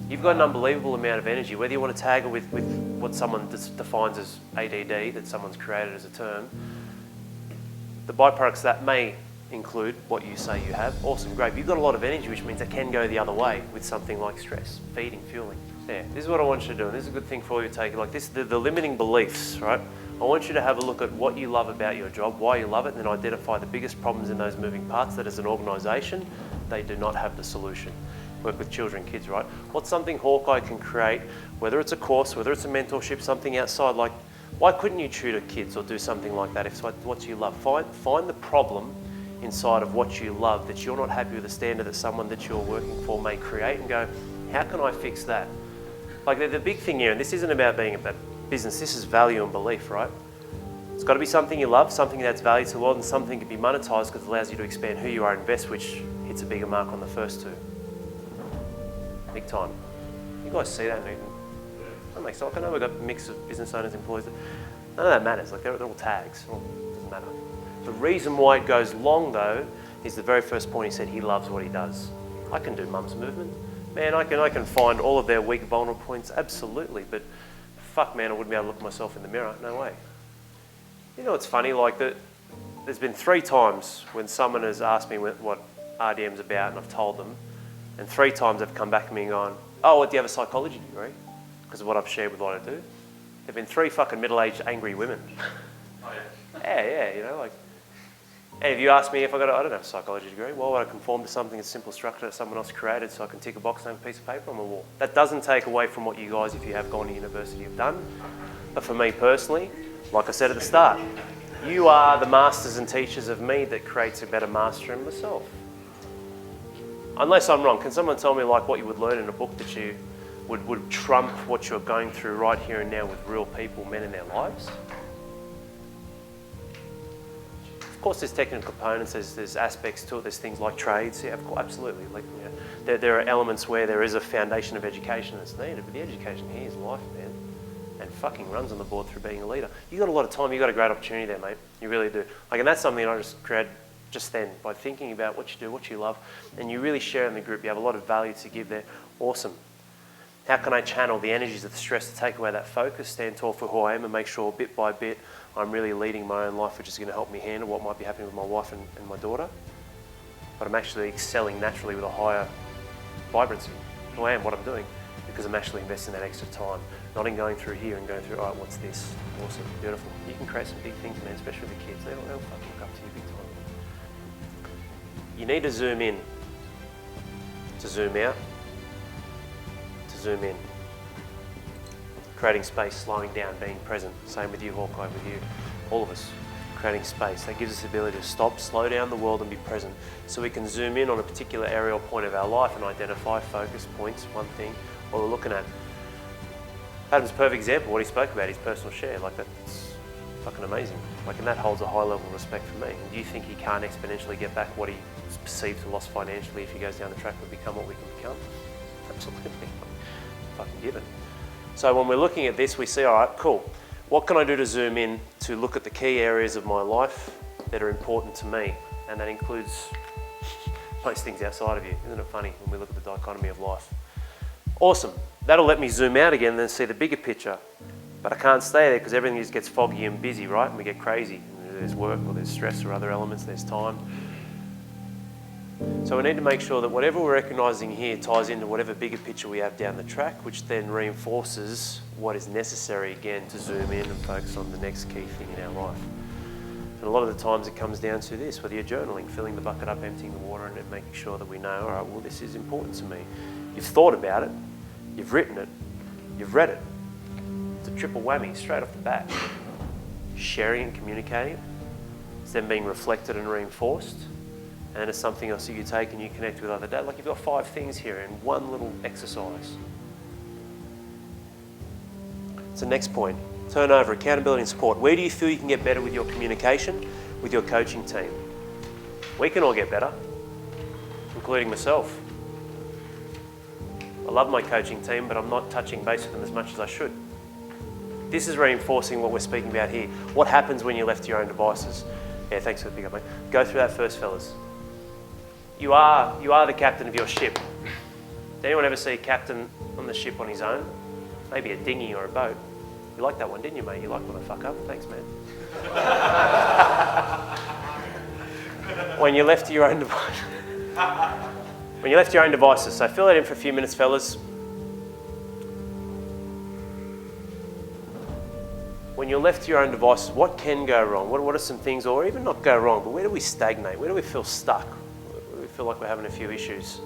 You've got an unbelievable amount of energy, whether you want to tag it with what someone defines as ADD, that someone's created as a term. The byproducts that may include what you say you have. Awesome, great. But you've got a lot of energy, which means it can go the other way with something like stress, feeding, fueling. Yeah, this is what I want you to do, and this is a good thing for all you to take. Like this, the limiting beliefs, right? I want you to have a look at what you love about your job, why you love it, and then identify the biggest problems in those moving parts that as an organisation, they do not have the solution. Work with children, kids, right? What's something Hawkeye can create, whether it's a course, whether it's a mentorship, something outside, like why couldn't you tutor kids or do something like that if it's what you love? Find the problem inside of what you love that you're not happy with the standard that someone that you're working for may create and go, how can I fix that? Like the big thing here, and this isn't about being about business, this is value and belief, right? It's got to be something you love, something that's value to the world, and something can be monetized because it allows you to expand who you are and invest, which hits a bigger mark on the first two. Big time. You guys see that, Newton? That makes sense. I know we've got a mix of business owners, employees. None of that matters. Like they're all tags. It doesn't matter. The reason why it goes long, though, is the very first point he said he loves what he does. I can do mum's movement. Man, I can find all of their weak, vulnerable points, absolutely. But fuck, man, I wouldn't be able to look myself in the mirror. No way. You know, it's funny, like there's been 3 times when someone has asked me what RDM's about, and I've told them. And 3 times they've come back to me and gone, oh, what, do you have a psychology degree? Because of what I've shared with what I do. There've been 3 fucking middle-aged angry women. Oh, yeah? Yeah, you know, like. And if you ask me if I don't have a psychology degree, why would I conform to something, a simple structure that someone else created so I can tick a box on a piece of paper on the wall? That doesn't take away from what you guys, if you have gone to university, have done. But for me personally, like I said at the start, you are the masters and teachers of me that creates a better master in myself. Unless I'm wrong, can someone tell me like what you would learn in a book that you would trump what you're going through right here and now with real people, men in their lives? Of course, there's technical components, there's aspects to it, there's things like trades, yeah, of course, absolutely. Like, you know, there are elements where there is a foundation of education that's needed, but the education here is life, man, and fucking runs on the board through being a leader. You got a lot of time, you got a great opportunity there, mate. You really do. Like, and that's something I just created just then by thinking about what you do, what you love, and you really share in the group. You have a lot of value to give there. Awesome. How can I channel the energies of the stress to take away that focus, stand tall for who I am, and make sure bit by bit I'm really leading my own life, which is going to help me handle what might be happening with my wife and my daughter. But I'm actually excelling naturally with a higher vibrancy. Who I am, what I'm doing, because I'm actually investing that extra time, not in going through here and going through, all right, what's this? Awesome, beautiful. You can create some big things, man, especially with the kids. They'll fucking look up to you big time. You need to zoom in, to zoom out, to zoom in. Creating space, slowing down, being present. Same with you, Hawkeye, with you, all of us. Creating space. That gives us the ability to stop, slow down the world and be present. So we can zoom in on a particular area or point of our life and identify focus points, one thing, what we're looking at. Adam's a perfect example, what he spoke about, his personal share. Like that's fucking amazing. Like, and that holds a high level of respect for me. And do you think he can't exponentially get back what he perceived to lost financially if he goes down the track and become what we can become? Absolutely. Fucking given. So when we're looking at this, we see, all right, cool. What can I do to zoom in to look at the key areas of my life that are important to me? And that includes most things outside of you. Isn't it funny when we look at the dichotomy of life? Awesome. That'll let me zoom out again and then see the bigger picture. But I can't stay there because everything just gets foggy and busy, right? And we get crazy. There's work or there's stress or other elements, there's time. So we need to make sure that whatever we're recognising here ties into whatever bigger picture we have down the track, which then reinforces what is necessary again to zoom in and focus on the next key thing in our life. And a lot of the times it comes down to this, whether you're journaling, filling the bucket up, emptying the water, and then making sure that we know, all right, well, this is important to me. You've thought about it, you've written it, you've read it. It's a triple whammy straight off the bat. Sharing and communicating it, it's then being reflected and reinforced. And it's something else that you take and you connect with other data. Like you've got 5 things here in one little exercise. So next point, turnover, accountability and support. Where do you feel you can get better with your communication, with your coaching team? We can all get better, including myself. I love my coaching team, but I'm not touching base with them as much as I should. This is reinforcing what we're speaking about here. What happens when you're left to your own devices? Yeah, thanks for the pick up, mate. Go through that first, fellas. You are the captain of your ship. Did anyone ever see a captain on the ship on his own, maybe a dinghy or a boat. You liked that one, didn't you, mate? You liked when I fuck up. Thanks, man. When you're left to your own devices. So fill that in for a few minutes, fellas. When you're left to your own devices, what can go wrong? What are some things, or even not go wrong, but where do we stagnate? Where do we feel stuck? Where do we feel like we're having a few issues?